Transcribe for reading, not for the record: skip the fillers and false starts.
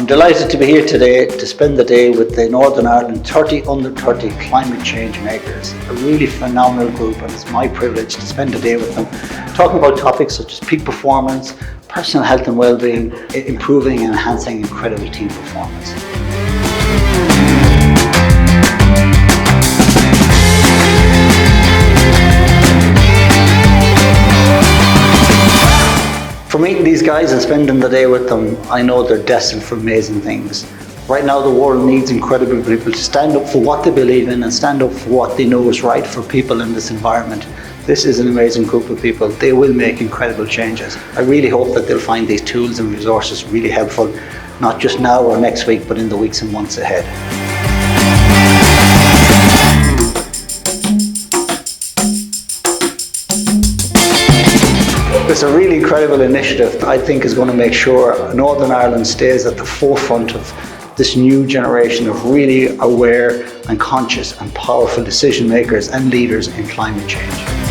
delighted to be here today to spend the day with the Northern Ireland 30 under 30 climate change makers, a really phenomenal group, and it's my privilege to spend the day with them talking about topics such as peak performance, personal health and well-being, improving and enhancing incredible team performance. For meeting these guys and spending the day with them, I know they're destined for amazing things. Right now the world needs incredible people to stand up for what they believe in and stand up for what they know is right for people in this environment. This is an amazing group of people. They will make incredible changes. I really hope that they'll find these tools and resources really helpful, not just now or next week, but in the weeks and months ahead. It's a really incredible initiative that I think is going to make sure Northern Ireland stays at the forefront of this new generation of really aware and conscious and powerful decision makers and leaders in climate change.